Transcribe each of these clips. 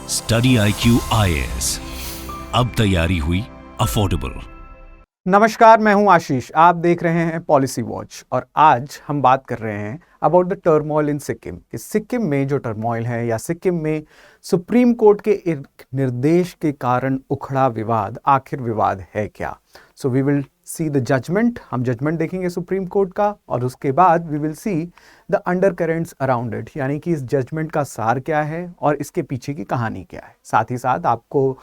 Study IQ IAS, अब तैयारी हुई अफोर्डेबल। नमस्कार, मैं हूं आशीष। आप देख रहे हैं पॉलिसी वॉच और आज हम बात कर रहे हैं about the turmoil in Sikkim कि सिक्किम में जो टर्मोइल है या सिक्किम में सुप्रीम कोर्ट के एक निर्देश के कारण उखड़ा विवाद, आखिर विवाद है क्या। So we will see the judgement, हम जजमेंट देखेंगे सुप्रीम कोर्ट का और उसके बाद we will see the undercurrents around it, यानी कि इस जजमेंट का सार क्या है और इसके पीछे की कहानी क्या है। साथ ही साथ आपको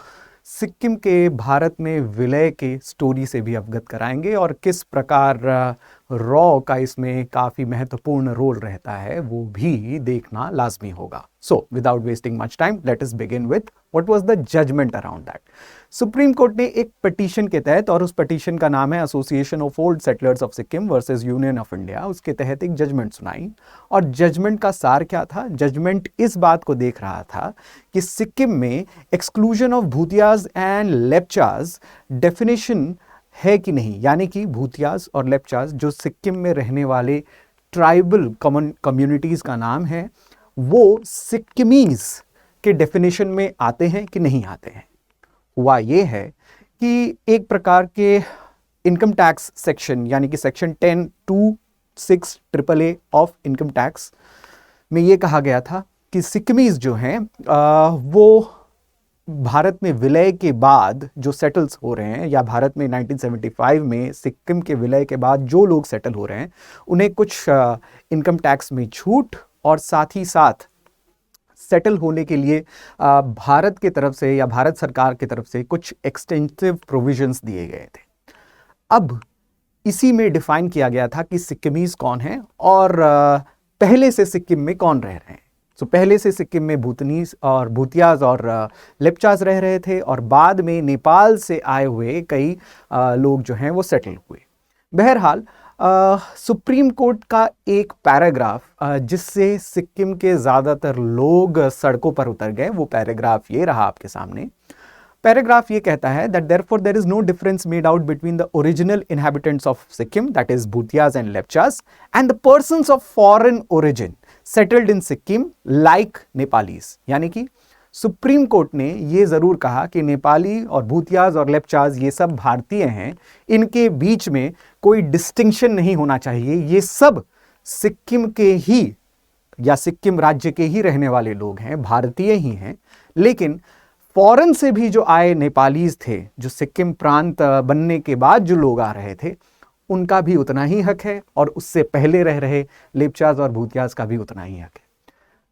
सिक्किम के भारत में विलय के स्टोरी से भी अवगत कराएंगे और किस प्रकार रॉ का इसमें काफ़ी महत्वपूर्ण रोल रहता है वो भी देखना लाजमी होगा। So without wasting much time let us begin with what was the judgement around that. Supreme Court ने एक पिटीशन के तहत, और उस पिटीशन का नाम है association of old settlers of Sikkim versus union of India, उसके तहत एक जजमेंट सुनाई। और जजमेंट का सार क्या था? जजमेंट इस बात को देख रहा था कि सिक्किम में एक्सक्लूजन ऑफ भूतियाज एंड लेप्चाज डेफिनेशन है कि नहीं, यानी कि भूतियाज और लेप्चाज जो सिक्किम में रहने वाले ट्राइबल कम्युनिटीज का नाम है, वो सिक्किमीज के डेफिनेशन में आते हैं कि नहीं आते हैं। हुआ ये है कि एक प्रकार के इनकम टैक्स सेक्शन, यानी कि section 10(2)(6) AAA of income tax में ये कहा गया था कि सिक्किमीज जो हैं वो भारत में विलय के बाद जो सेटल्स हो रहे हैं, या भारत में 1975 में सिक्किम के विलय के बाद जो लोग सेटल हो रहे हैं, उन्हें कुछ इनकम टैक्स में छूट और साथ ही साथ सेटल होने के लिए भारत की तरफ से या भारत सरकार की तरफ से कुछ एक्सटेंसिव प्रोविजंस दिए गए थे। अब इसी में डिफाइन किया गया था कि सिक्किमीज कौन है और पहले से सिक्किम में कौन रह रहे हैं। तो पहले से सिक्किम में भूतनीस और भूतियाज और लेप्चाज रह रहे थे और बाद में नेपाल से आए हुए कई लोग जो हैं वो सेटल हुए। बहरहाल सुप्रीम कोर्ट का एक पैराग्राफ जिससे सिक्किम के ज़्यादातर लोग सड़कों पर उतर गए, वो पैराग्राफ ये रहा आपके सामने। पैराग्राफ ये कहता है that therefore there is no difference made out between the original inhabitants of Sikkim, that is Bhutias and Lepchas, and the persons of foreign origin settled in Sikkim like Nepalis। यानी कि supreme Court ने ये ज़रूर कहा कि नेपाली और भूतियाज और लेप्चाज ये सब भारतीय हैं, इनके बीच में कोई डिस्टिंक्शन नहीं होना चाहिए, ये सब सिक्किम के ही या सिक्किम राज्य के ही रहने वाले लोग हैं, भारतीय ही हैं। लेकिन फॉरेन से भी जो आए नेपालीज थे, जो सिक्किम प्रांत बनने के बाद जो लोग आ रहे थे, उनका भी उतना ही हक है और उससे पहले रह रहे लेप्चाज और भूतियाज का भी उतना ही हक है।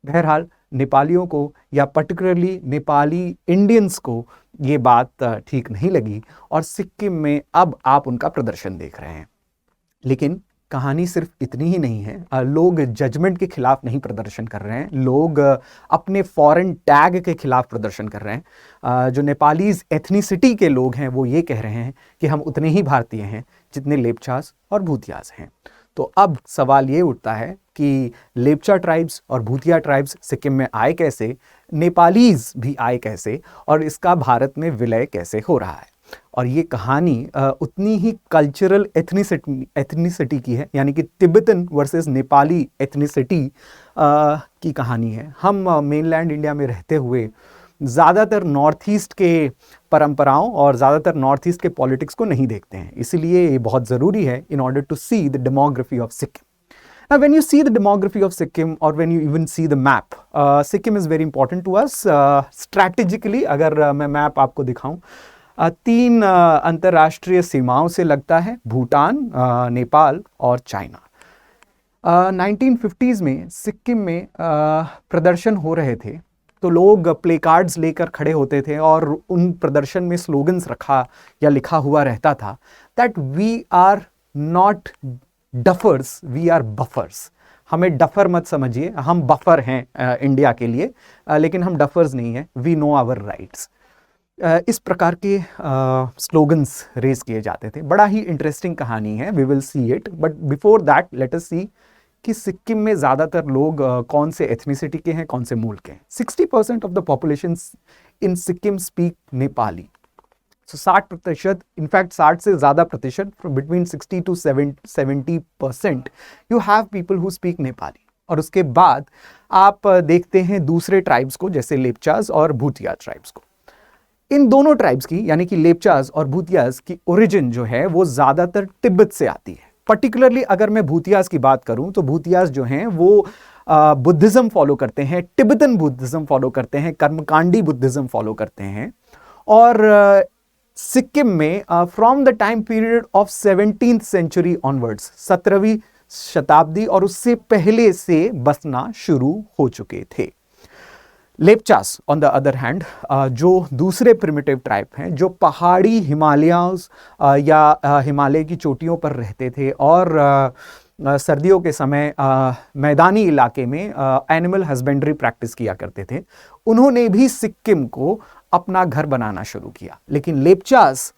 बहरहाल नेपालियों को या पर्टिकुलरली नेपाली इंडियंस को ये बात ठीक नहीं लगी और सिक्किम में अब आप उनका प्रदर्शन देख रहे हैं। लेकिन कहानी सिर्फ इतनी ही नहीं है। लोग जजमेंट के खिलाफ नहीं प्रदर्शन कर रहे हैं, लोग अपने फॉरेन टैग के खिलाफ प्रदर्शन कर रहे हैं। जो नेपालीज एथनिसिटी के लोग हैं वो ये कह रहे हैं कि हम उतने ही भारतीय हैं जितने लेप्चास और भूतियाज हैं। तो अब सवाल ये उठता है कि लेप्चा ट्राइब्स और भूतिया ट्राइब्स सिक्किम में आए कैसे, नेपालीज भी आए कैसे और इसका भारत में विलय कैसे हो रहा है। और ये कहानी उतनी ही कल्चरल एथनिसिटी की है, यानी कि तिब्बतन वर्सेस नेपाली एथनिसिटी की कहानी है। हम मेनलैंड इंडिया में रहते हुए ज़्यादातर नॉर्थ ईस्ट के परंपराओं और ज़्यादातर नॉर्थ ईस्ट के पॉलिटिक्स को नहीं देखते हैं, इसलिए ये बहुत ज़रूरी है in order to see the demography of Sikkim. Now, when you see the demography of Sikkim or when you even see the map, Sikkim is very important to us strategically। अगर मैं मैप आपको दिखाऊं, 3 अंतर्राष्ट्रीय सीमाओं से लगता है, भूटान, नेपाल और चाइना। 1950s में सिक्किम में प्रदर्शन हो रहे थे तो लोग प्ले कार्ड्स लेकर खड़े होते थे और उन प्रदर्शन में स्लोगन्स रखा या लिखा हुआ रहता था that we are not duffers, we are buffers. हमें डफर मत समझिए, हम बफर हैं इंडिया के लिए, लेकिन हम डफर्स नहीं हैं, वी नो आवर राइट्स। इस प्रकार के स्लोगन्स रेज किए जाते थे। बड़ा ही इंटरेस्टिंग कहानी है, we will see it, but before that let us see कि सिक्किम में ज़्यादातर लोग कौन से एथनिसिटी के हैं, कौन से मूल के हैं। 60% of the population in Sikkim speak Nepali. So 60%, in fact 60 से ज़्यादा प्रतिशत, between 60 to 70% you have people who speak Nepali. और उसके बाद आप देखते हैं दूसरे ट्राइब्स को, जैसे लेप्चास और भूतिया ट्राइब्स को। इन दोनों ट्राइब्स की, यानी कि लेप्चास और भूतियास की ओरिजिन जो है वो ज्यादातर तिब्बत से आती है। पर्टिकुलरली अगर मैं भूतियास की बात करूं तो भूतियास जो हैं वो बुद्धिज्म फॉलो करते हैं, तिब्बतन बुद्धिज्म फॉलो करते हैं, कर्मकांडी बुद्धिज्म फॉलो करते हैं। और सिक्किम में from the time period of 17th century onwards, 17वीं शताब्दी और उससे पहले से बसना शुरू हो चुके थे। लेप्चास ऑन द अदर हैंड, जो दूसरे प्रिमिटिव ट्राइब हैं, जो पहाड़ी हिमालयाज या हिमालय की चोटियों पर रहते थे और सर्दियों के समय मैदानी इलाके में एनिमल हस्बेंड्री प्रैक्टिस किया करते थे, उन्होंने भी सिक्किम को अपना घर बनाना शुरू किया। लेकिन लेप्चास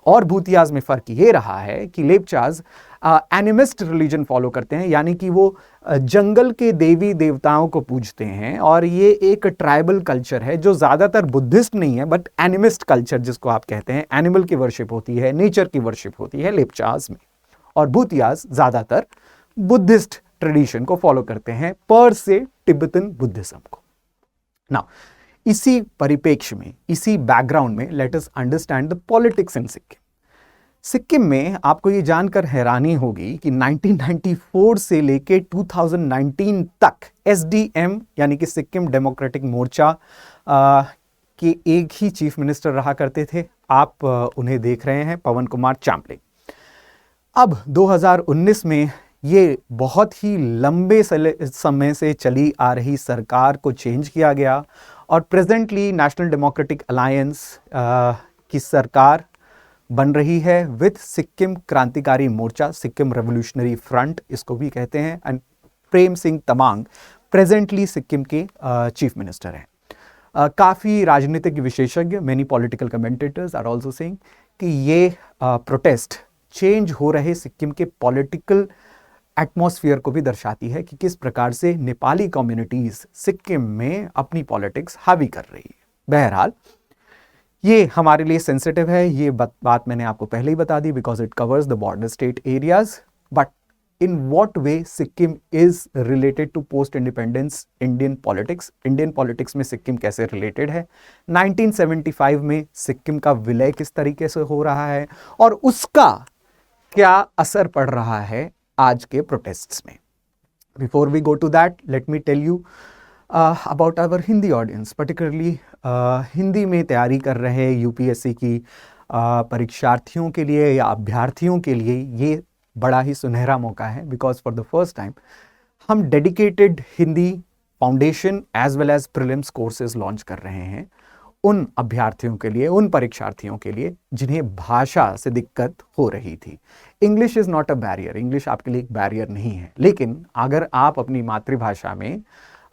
और भूतियाज में फर्क ये रहा है कि लेप्चास एनिमिस्ट रिलीजन फॉलो करते हैं, यानी कि वो जंगल के देवी देवताओं को पूजते हैं। और ये एक ट्राइबल कल्चर है जो ज़्यादातर बुद्धिस्ट नहीं है, बट एनिमिस्ट कल्चर जिसको आप कहते हैं, एनिमल की वर्शिप होती है, नेचर की वर्शिप होती है लेप्चास में। और भूतियाज ज़्यादातर बुद्धिस्ट ट्रेडिशन को फॉलो करते हैं, पर से तिब्बतन बुद्धिज्म को। नाउ इसी परिप्रेक्ष्य में, इसी बैकग्राउंड में let us understand the politics in Sikkim. Sikkim में आपको ये जानकर हैरानी होगी कि 1994 से लेके 2019 तक एसडीएम यानी कि सिक्किम डेमोक्रेटिक मोर्चा के एक ही चीफ मिनिस्टर रहा करते थे। आप उन्हें देख रहे हैं, पवन कुमार चामलिंग। अब 2019 में ये बहुत ही लंबे समय से चली आ रही सरकार को चेंज किया गया और प्रेजेंटली नेशनल डेमोक्रेटिक अलायंस की सरकार बन रही है विद सिक्किम क्रांतिकारी मोर्चा, सिक्किम रेवोल्यूशनरी फ्रंट इसको भी कहते हैं। एंड प्रेम सिंह तमांग प्रेजेंटली सिक्किम के चीफ मिनिस्टर हैं। काफ़ी राजनीतिक विशेषज्ञ, many political commentators are also saying कि ये प्रोटेस्ट चेंज हो रहे सिक्किम के पॉलिटिकल एटमॉस्फेयर को भी दर्शाती है कि किस प्रकार से नेपाली कम्युनिटीज सिक्किम में अपनी पॉलिटिक्स हावी कर रही है। बहरहाल ये हमारे लिए सेंसिटिव है, ये बात मैंने आपको पहले ही बता दी, because it covers the border state areas. But in what way Sikkim is related to post independence Indian politics में सिक्किम कैसे रिलेटेड है, 1975 में सिक्किम का विलय किस तरीके से हो रहा है और उसका क्या असर पड़ रहा है आज के प्रोटेस्ट्स में। Before we go to that, let me tell you about our Hindi audience, particularly Hindi में तैयारी कर रहे यूपीएससी की परीक्षार्थियों के लिए या अभ्यर्थियों के लिए ये बड़ा ही सुनहरा मौका है, because for the first time हम dedicated Hindi foundation as well as prelims courses launch कर रहे हैं उन अभ्यर्थियों के लिए, उन परीक्षार्थियों के लिए जिन्हें भाषा से दिक्कत हो रही थी। English is not a barrier, English आपके लिए एक बैरियर नहीं है, लेकिन अगर आप अपनी मातृभाषा में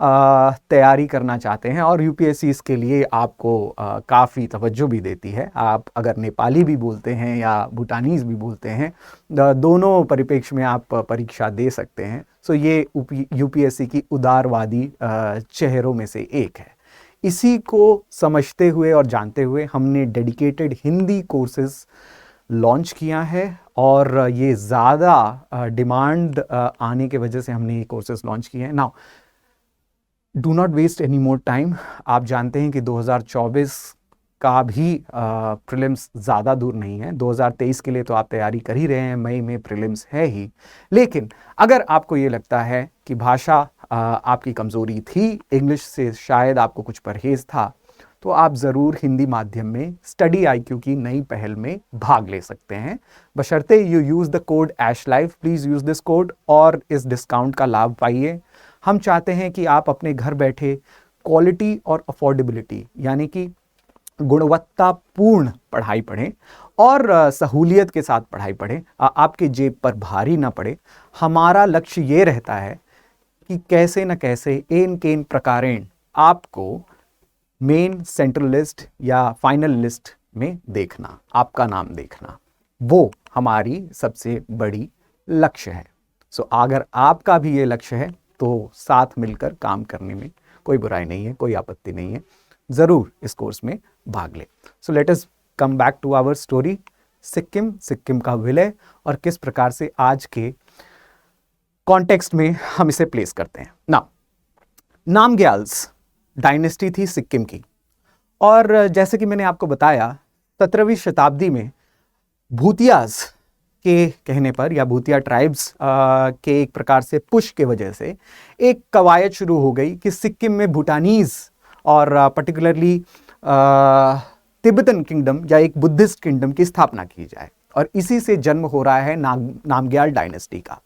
तैयारी करना चाहते हैं और यूपीएससी इसके लिए आपको काफ़ी तवज्जो भी देती है, आप अगर नेपाली भी बोलते हैं या भूटानीज भी बोलते हैं, दोनों परिप्रेक्ष्य में आप परीक्षा दे सकते हैं। सो ये यूपीएससी की उदारवादी चेहरों में से एक है। इसी को समझते हुए और जानते हुए हमने डेडिकेटेड हिंदी कोर्सेज लॉन्च किया है और ये ज़्यादा डिमांड आने के वजह से हमने ये कोर्सेज लॉन्च किए हैं। Now do not waste any more time. आप जानते हैं कि 2024 का भी प्रीलिम्स ज़्यादा दूर नहीं है। 2023 के लिए तो आप तैयारी कर ही रहे हैं, मई में प्रीलिम्स है ही, लेकिन अगर आपको ये लगता है कि भाषा आपकी कमज़ोरी थी, इंग्लिश से शायद आपको कुछ परहेज़ था, तो आप ज़रूर हिंदी माध्यम में स्टडी IQ की नई पहल में भाग ले सकते हैं, बशर्ते you use the code ASHLIFE। Please use this code और इस डिस्काउंट का लाभ पाइए। हम चाहते हैं कि आप अपने घर बैठे क्वालिटी और अफोर्डेबिलिटी यानी कि गुणवत्तापूर्ण पढ़ाई पढ़ें और सहूलियत के साथ पढ़ाई पढ़ें, आपके जेब पर भारी ना पड़े। हमारा लक्ष्य ये रहता है कि कैसे न कैसे एन केन प्रकारेण आपको मेन सेंट्रल लिस्ट या फाइनल लिस्ट में देखना, आपका नाम देखना, वो हमारी सबसे बड़ी लक्ष्य है। सो अगर आपका भी ये लक्ष्य है तो साथ मिलकर काम करने में कोई बुराई नहीं है, कोई आपत्ति नहीं है, ज़रूर इस कोर्स में भाग ले। So let us come back to our story. Sikkim का विलय और किस प्रकार से आज के कॉन्टेक्स्ट में हम इसे प्लेस करते हैं। नामग्याल्स डायनेस्टी थी सिक्किम की, और जैसे कि मैंने आपको बताया 17वीं शताब्दी में भूतियाज के कहने पर या भूतिया ट्राइब्स के एक प्रकार से पुश के वजह से एक कवायद शुरू हो गई कि सिक्किम में भूटानीज और पर्टिकुलरली तिब्बतन किंगडम या एक बुद्धिस्ट किंगडम की स्थापना की जाए, और इसी से जन्म हो रहा है नामग्याल डायनेस्टी का।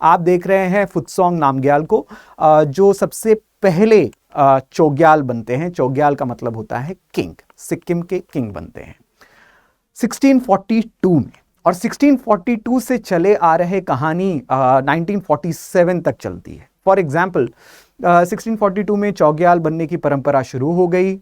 आप देख रहे हैं फुत्सोंग नामग्याल को, जो सबसे पहले चोग्याल बनते हैं। चोग्याल का मतलब होता है किंग, सिक्किम के किंग बनते हैं 1642 में, और 1642 से चले आ रहे कहानी 1947 तक चलती है। फॉर एग्जाम्पल 1642 में चौग्याल बनने की परंपरा शुरू हो गई।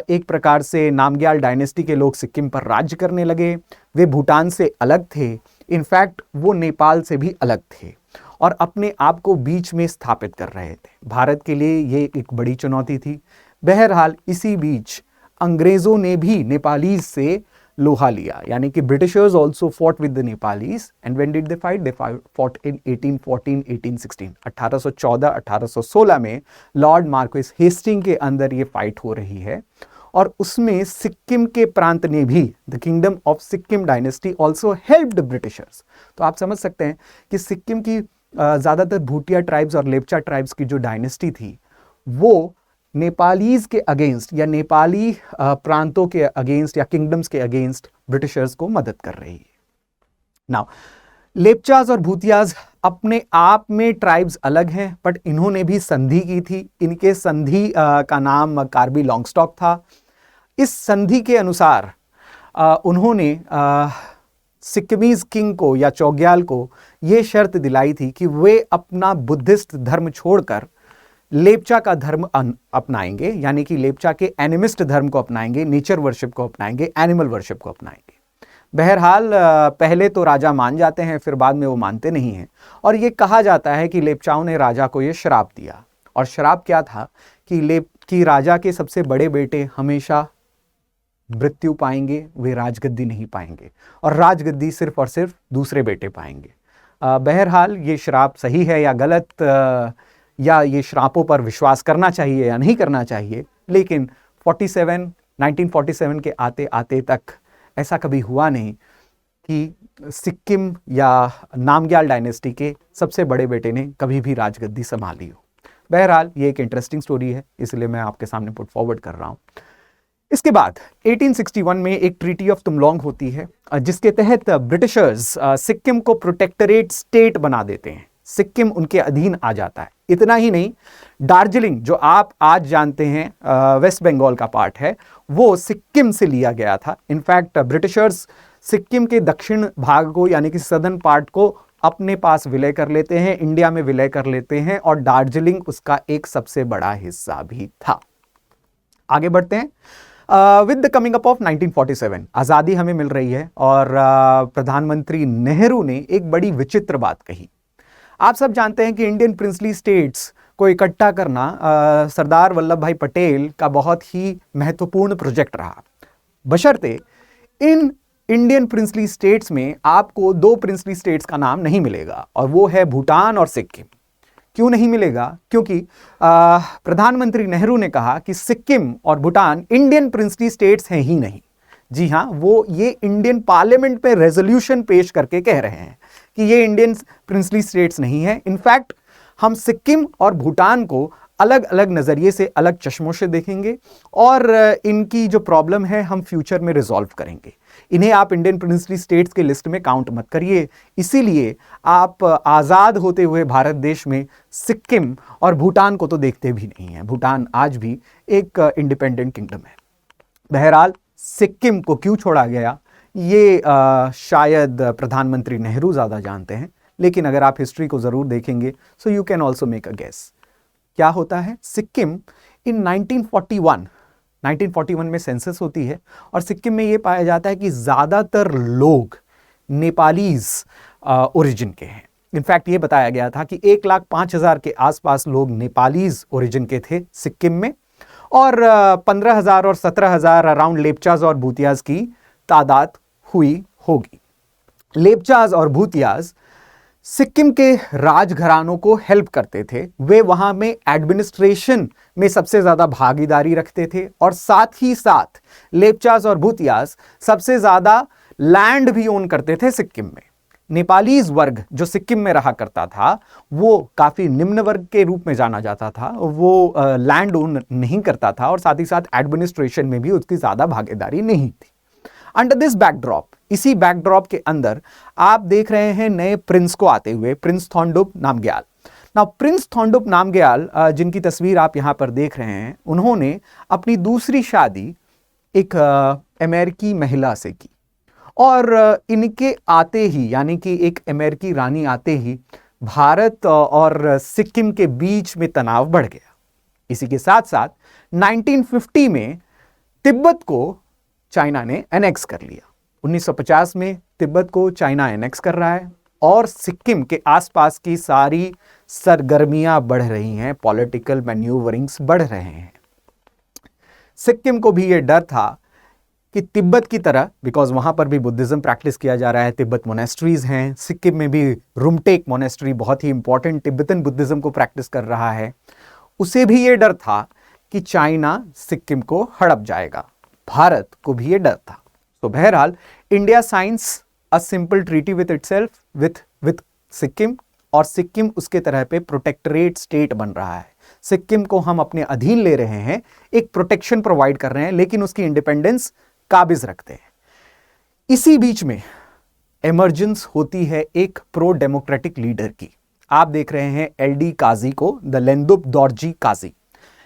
एक प्रकार से नामग्याल डायनेस्टी के लोग सिक्किम पर राज्य करने लगे। वे भूटान से अलग थे, इनफैक्ट वो नेपाल से भी अलग थे, और अपने आप को बीच में स्थापित कर रहे थे। भारत के लिए ये एक बड़ी चुनौती थी। बहरहाल इसी बीच अंग्रेजों ने भी नेपालीज से लोहा लिया, यानी कि Britishers also fought with the Nepalese, and when did they fight? They fought in 1814, 1816, 1814, 1816 में लॉर्ड मार्क्वेस हेस्टिंग के अंदर ये फाइट हो रही है, और उसमें सिक्किम के प्रांत ने भी, the kingdom of Sikkim dynasty also helped Britishers. तो आप समझ सकते हैं कि सिक्किम की ज़्यादातर भूटिया ट्राइब्स और लेप्चा ट्राइब्स की जो डायनेस्टी थी वो नेपालीज के अगेंस्ट या नेपाली प्रांतों के अगेंस्ट या किंगडम्स के अगेंस्ट ब्रिटिशर्स को मदद कर रही है। नाउ लेप्चाज और भूतियाज अपने आप में ट्राइब्स अलग हैं, बट इन्होंने भी संधि की थी। इनके संधि का नाम कार्बी लॉन्गस्टॉक था। इस संधि के अनुसार उन्होंने सिक्किमीज किंग को या चौग्याल को यह शर्त दिलाई थी कि वे अपना बुद्धिस्ट धर्म छोड़कर लेप्चा का धर्म अपनाएंगे, यानी कि लेप्चा के एनिमिस्ट धर्म को अपनाएंगे, नेचर वर्शिप को अपनाएंगे, एनिमल वर्शिप को अपनाएंगे। बहरहाल पहले तो राजा मान जाते हैं, फिर बाद में वो मानते नहीं हैं, और ये कहा जाता है कि लेप्चाओं ने राजा को ये श्राप दिया, और श्राप क्या था कि राजा के सबसे बड़े बेटे हमेशा मृत्यु पाएंगे, वे राजगद्दी नहीं पाएंगे, और राजगद्दी सिर्फ और सिर्फ दूसरे बेटे पाएंगे। बहरहाल ये श्राप सही है या गलत, या ये श्रापों पर विश्वास करना चाहिए या नहीं करना चाहिए, लेकिन 1947 के आते आते तक ऐसा कभी हुआ नहीं कि सिक्किम या नामग्याल डायनेस्टी के सबसे बड़े बेटे ने कभी भी राजगद्दी संभाली हो। बहरहाल ये एक इंटरेस्टिंग स्टोरी है, इसलिए मैं आपके सामने पुट फॉरवर्ड कर रहा हूँ। इसके बाद 1861 में एक ट्रीटी ऑफ तुमलोंग होती है, जिसके तहत ब्रिटिशर्स सिक्किम को प्रोटेक्टरेट स्टेट बना देते हैं। सिक्किम उनके अधीन आ जाता है। इतना ही नहीं, दार्जिलिंग जो आप आज जानते हैं वेस्ट बंगाल का पार्ट है, वो सिक्किम से लिया गया था। इनफैक्ट ब्रिटिशर्स सिक्किम के दक्षिण भाग को यानी कि सदर्न पार्ट को अपने पास विलय कर लेते हैं, इंडिया में विलय कर लेते हैं, और दार्जिलिंग उसका एक सबसे बड़ा हिस्सा भी था। आगे बढ़ते हैं। With the coming up of 1947 आज़ादी हमें मिल रही है, और प्रधानमंत्री नेहरू ने एक बड़ी विचित्र बात कही। आप सब जानते हैं कि इंडियन प्रिंसली स्टेट्स को इकट्ठा करना सरदार वल्लभ भाई पटेल का बहुत ही महत्वपूर्ण प्रोजेक्ट रहा, बशर्ते इन इंडियन प्रिंसली स्टेट्स में आपको दो प्रिंसली स्टेट्स का नाम नहीं मिलेगा, और वो है भूटान और सिक्किम। क्यों नहीं मिलेगा? क्योंकि प्रधानमंत्री नेहरू ने कहा कि सिक्किम और भूटान इंडियन प्रिंसली स्टेट्स हैं ही नहीं। जी हाँ, वो ये इंडियन पार्लियामेंट में रेजोल्यूशन पेश करके कह रहे हैं कि ये इंडियन प्रिंसली स्टेट्स नहीं है। इनफैक्ट हम सिक्किम और भूटान को अलग अलग नज़रिए से, अलग चश्मों से देखेंगे, और इनकी जो प्रॉब्लम है हम फ्यूचर में रिजॉल्व करेंगे। इन्हें आप इंडियन प्रिंसली स्टेट्स के लिस्ट में काउंट मत करिए। इसीलिए आप आज़ाद होते हुए भारत देश में सिक्किम और भूटान को तो देखते भी नहीं हैं। भूटान आज भी एक इंडिपेंडेंट किंगडम है। बहरहाल सिक्किम को क्यों छोड़ा गया ये शायद प्रधानमंत्री नेहरू ज़्यादा जानते हैं, लेकिन अगर आप हिस्ट्री को ज़रूर देखेंगे so you can also make a guess. क्या होता है? सिक्किम इन 1941 में सेंसस होती है, और सिक्किम में ये पाया जाता है कि ज़्यादातर लोग नेपालीज ओरिजिन के हैं। इनफैक्ट ये बताया गया था कि 1,05,000 के आसपास लोग नेपालीज ओरिजिन के थे सिक्किम में, और 15,000 और 17,000 अराउंड लेप्चाज और भूतियाज की तादाद हुई होगी। लेप्चाज और भूतियाज सिक्किम के राजघरानों को हेल्प करते थे, वे वहां में एडमिनिस्ट्रेशन में सबसे ज्यादा भागीदारी रखते थे और साथ ही साथ लेपचास और भूतियास सबसे ज्यादा लैंड भी ओन करते थे सिक्किम में। नेपालीज वर्ग जो सिक्किम में रहा करता था वो काफी निम्न वर्ग के रूप में जाना जाता था, वो लैंड ओन नहीं करता था और साथ ही साथ एडमिनिस्ट्रेशन में भी उसकी ज्यादा भागीदारी नहीं थी। अंडर दिस बैकड्रॉप, इसी बैकड्रॉप के अंदर आप देख रहे हैं नए प्रिंस को आते हुए, Prince Thondup Namgyal. Now Prince Thondup Namgyal जिनकी तस्वीर आप यहां पर देख रहे हैं, उन्होंने अपनी दूसरी शादी एक अमेरिकी महिला से की और इनके आते ही, यानी कि एक अमेरिकी रानी आते ही भारत और सिक्किम के बीच में तनाव बढ़ गया। इसी के साथ साथ 1950 में तिब्बत को चाइना ने एनेक्स कर लिया। 1950 में तिब्बत को चाइना एनेक्स कर रहा है और सिक्किम के आसपास की सारी सरगर्मियां बढ़ रही हैं, पॉलिटिकल मैन्यूवरिंग्स बढ़ रहे हैं। सिक्किम को भी यह डर था कि तिब्बत की तरह, बिकॉज वहां पर भी बुद्धिज्म प्रैक्टिस किया जा रहा है, तिब्बत मोनेस्ट्रीज हैं, सिक्किम में भी रुमटेक मोनेस्ट्री बहुत ही इंपॉर्टेंट तिब्बतन बुद्धिज्म को प्रैक्टिस कर रहा है, उसे भी यह डर था कि चाइना सिक्किम को हड़प जाएगा। भारत को भी यह डर था। तो बहरहाल India science a simple treaty with itself with Sikkim, और सिक्किम उसके तरह पे प्रोटेक्टरेट स्टेट बन रहा है। सिक्किम को हम अपने अधीन ले रहे हैं, एक प्रोटेक्शन प्रोवाइड कर रहे हैं, लेकिन उसकी इंडिपेंडेंस काबिज रखते हैं। इसी बीच में इमर्जेंस होती है एक प्रो डेमोक्रेटिक लीडर की। आप देख रहे हैं एलडी काजी को, द लेंदुप दोरजी काजी।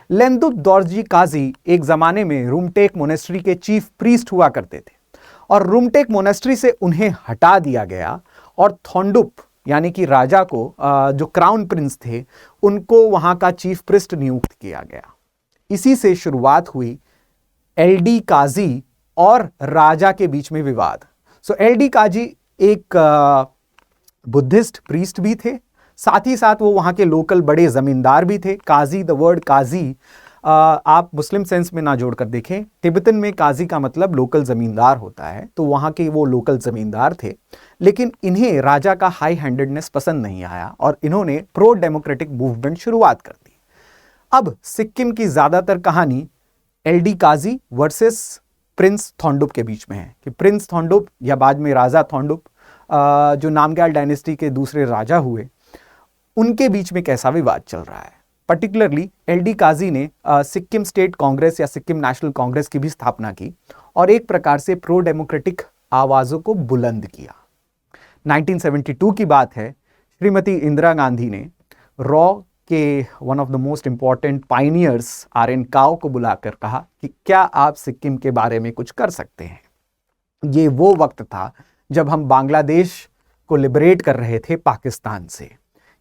लेंदुप दोरजी काजी एक जमाने में रुमटेक मोनेस्ट्री के चीफ प्रीस्ट हुआ करते थे और रुमटेक मोनेस्ट्री से उन्हें हटा दिया गया और थोंडुप यानी कि राजा को, जो क्राउन प्रिंस थे, उनको वहां का चीफ प्रीस्ट नियुक्त किया गया। इसी से शुरुआत हुई एलडी काजी और राजा के बीच में विवाद। सो एलडी काजी एक बुद्धिस्ट प्रीस्ट भी थे, साथ ही साथ वो वहाँ के लोकल बड़े ज़मींदार भी थे। काजी, द वर्ड काजी आप मुस्लिम सेंस में ना जोड़कर देखें, तिब्बतन में काजी का मतलब लोकल ज़मींदार होता है, तो वहाँ के वो लोकल ज़मींदार थे। लेकिन इन्हें राजा का हाई हैंडेडनेस पसंद नहीं आया और इन्होंने प्रो डेमोक्रेटिक मूवमेंट शुरुआत कर दी। अब सिक्किम की ज़्यादातर कहानी एलडी काजी वर्सेस प्रिंस थोंडुप के बीच में है कि प्रिंस थोंडुप या बाद में राजा थोंडुप, जो नामग्याल डायनेस्टी के दूसरे राजा हुए, उनके बीच में कैसा विवाद चल रहा है। पर्टिकुलरली एलडी काजी ने सिक्किम स्टेट कांग्रेस या सिक्किम नेशनल कांग्रेस की भी स्थापना की और एक प्रकार से प्रो डेमोक्रेटिक आवाज़ों को बुलंद किया। 1972 की बात है, श्रीमती इंदिरा गांधी ने रॉ के one of the most important pioneers R N. Kao को बुलाकर कहा कि क्या आप सिक्किम के बारे में कुछ कर सकते हैं। ये वो वक्त था जब हम बांग्लादेश को लिबरेट कर रहे थे पाकिस्तान से।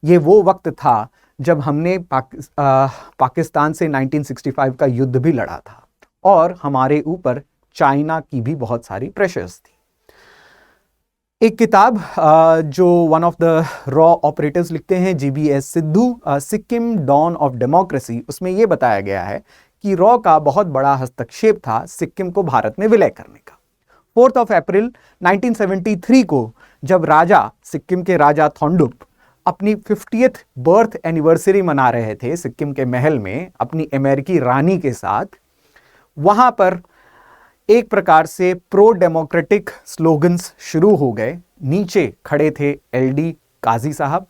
ये वो वक्त था जब हमने पाकिस्तान से 1965 का युद्ध भी लड़ा था और हमारे ऊपर चाइना की भी बहुत सारी प्रेशर्स थी। एक किताब जो वन ऑफ द रॉ ऑपरेटर्स लिखते हैं, GBS Sidhu, Sikkim dawn of democracy, उसमें यह बताया गया है कि रॉ का बहुत बड़ा हस्तक्षेप था सिक्किम को भारत में विलय करने का। 4 अप्रैल 1973 को जब राजा, सिक्किम के राजा थोंडुप अपनी 50th बर्थ एनिवर्सरी मना रहे थे सिक्किम के महल में अपनी अमेरिकी रानी के साथ, वहां पर एक प्रकार से प्रो डेमोक्रेटिक स्लोगन्स शुरू हो गए। नीचे खड़े थे LD Kazi sahab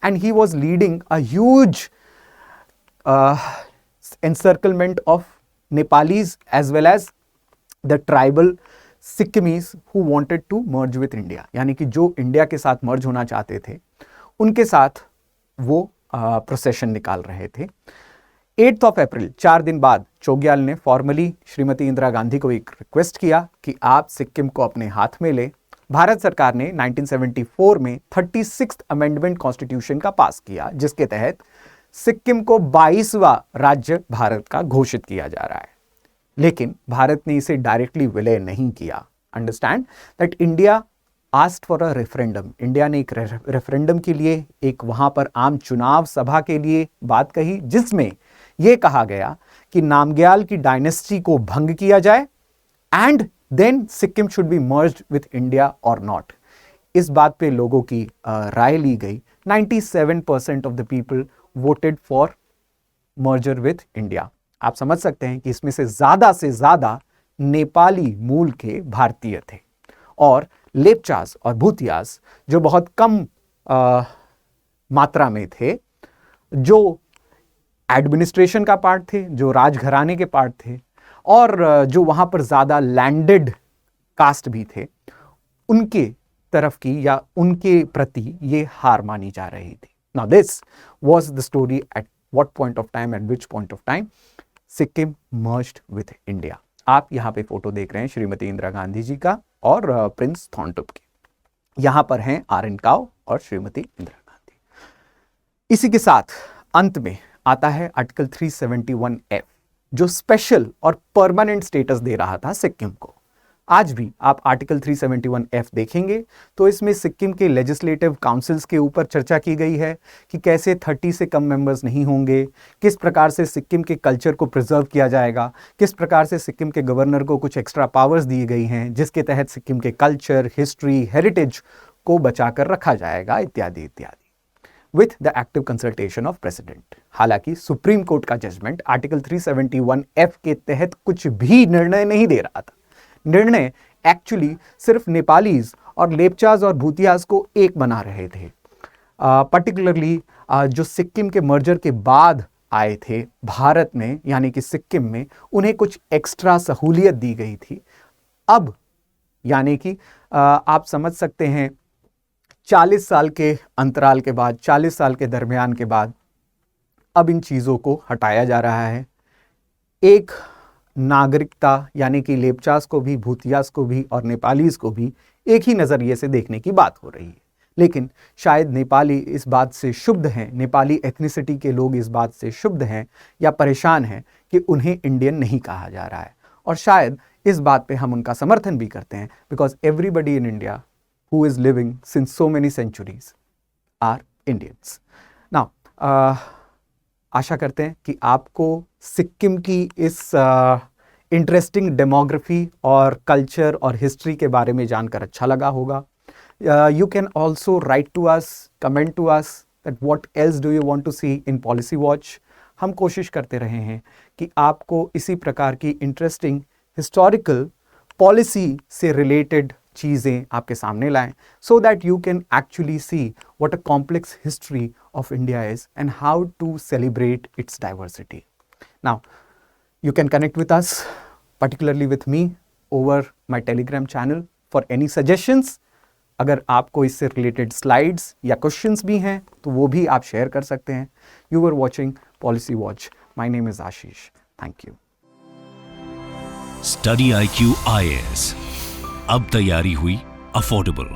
and he was leading a huge encirclement of Nepalese as well as the tribal Sikkimese who wanted to merge with India, यानी कि जो इंडिया के साथ मर्ज होना चाहते थे उनके साथ वो प्रोसेशन निकाल रहे थे। 8 अप्रैल, 4 दिन बाद, चोग्याल ने फॉर्मली श्रीमती इंदिरा गांधी को एक रिक्वेस्ट किया कि आप सिक्किम को अपने हाथ में ले। भारत सरकार ने 1974 में 36th अमेंडमेंट कॉन्स्टिट्यूशन का पास किया, जिसके तहत सिक्किम को 22वां राज्य भारत का घोषित किया जा रहा है। लेकिन भारत ने इसे डायरेक्टली विलय नहीं किया। Understand that India asked for a referendum. India ने एक रेफरेंडम के लिए, एक वहां पर आम चुनाव सभा के लिए बात कही, जिसमें यह कहा गया कि नामग्याल की डायनेस्टी को भंग किया जाए and then Sikkim should be merged with India और नॉट। इस बात पे लोगों की राय ली गई। 97% of the people voted for merger with India. आप समझ सकते हैं कि इसमें से ज़्यादा नेपाली मूल के भारतीय थे, और लेपचास और भूतियास जो बहुत कम मात्रा में थे, जो एडमिनिस्ट्रेशन का पार्ट थे, जो राजघराने के पार्ट थे, और जो वहां पर ज़्यादा लैंडेड कास्ट भी थे, उनके तरफ की या उनके प्रति ये हार मानी जा रही थी। Now this was the story at what point of time, eight which point of time Sikkim merged with India. आप यहाँ पे फोटो देख रहे हैं श्रीमती इंदिरा गांधी जी का और प्रिंस थॉन्टुप की। यहाँ पर हैं आर.एन. काओ और श्रीमती इंदिरा गांधी। इसी के साथ अंत में आता है आर्टिकल 371F, जो स्पेशल और परमानेंट स्टेटस दे रहा था सिक्किम को। आज भी आप आर्टिकल 371F देखेंगे तो इसमें सिक्किम के लेजिस्लेटिव काउंसिल्स के ऊपर चर्चा की गई है कि कैसे 30 से कम मेंबर्स नहीं होंगे, किस प्रकार से सिक्किम के कल्चर को प्रिजर्व किया जाएगा, किस प्रकार से सिक्किम के गवर्नर को कुछ एक्स्ट्रा पावर्स दी गई हैं जिसके तहत सिक्किम के कल्चर, हिस्ट्री, हेरिटेज को बचाकर रखा जाएगा, इत्यादि इत्यादि, with the active consultation of president. हालांकि सुप्रीम कोर्ट का जजमेंट आर्टिकल 371F के तहत कुछ भी निर्णय नहीं दे रहा था। निर्णय एक्चुअली सिर्फ नेपालीज और लेपचाज और भूतियाज को एक बना रहे थे। पर्टिकुलरली जो सिक्किम के मर्जर के बाद आए थे भारत में, यानी कि सिक्किम में, उन्हें कुछ एक्स्ट्रा सहूलियत दी गई थी। अब यानी कि आप समझ सकते हैं 40 साल के अंतराल के बाद, 40 साल के दरमियान के बाद अब इन चीज़ों को हटाया जा रहा है। एक नागरिकता यानी कि लेपचास को भी, भूतियास को भी और नेपालीज को भी एक ही नज़रिए से देखने की बात हो रही है। लेकिन शायद नेपाली इस बात से क्षुब्ध हैं, नेपाली एथनिसिटी के लोग इस बात से क्षुब्ध हैं या परेशान हैं कि उन्हें इंडियन नहीं कहा जा रहा है। और शायद इस बात पे हम उनका समर्थन भी करते हैं, because everybody in India who is living since so many centuries are Indians. Now, आशा करते हैं कि आपको सिक्किम की इस इंटरेस्टिंग डेमोग्राफी और कल्चर और हिस्ट्री के बारे में जानकर अच्छा लगा होगा। You can also write to us, comment to us that what else do you want to see in Policy Watch. हम कोशिश करते रहे हैं कि आपको इसी प्रकार की इंटरेस्टिंग हिस्टोरिकल पॉलिसी से रिलेटेड चीज़ें आपके सामने लाएं, so that you can actually see what a complex history of India is and how to celebrate its diversity. Now, you can connect with us, particularly with me, over my Telegram channel for any suggestions. अगर आपको इससे related slides या questions भी हैं तो वो भी आप शेयर कर सकते हैं। You were watching Policy Watch. My name is Ashish. Thank you. Study IQ IAS अब तैयारी हुई अफोर्डेबल।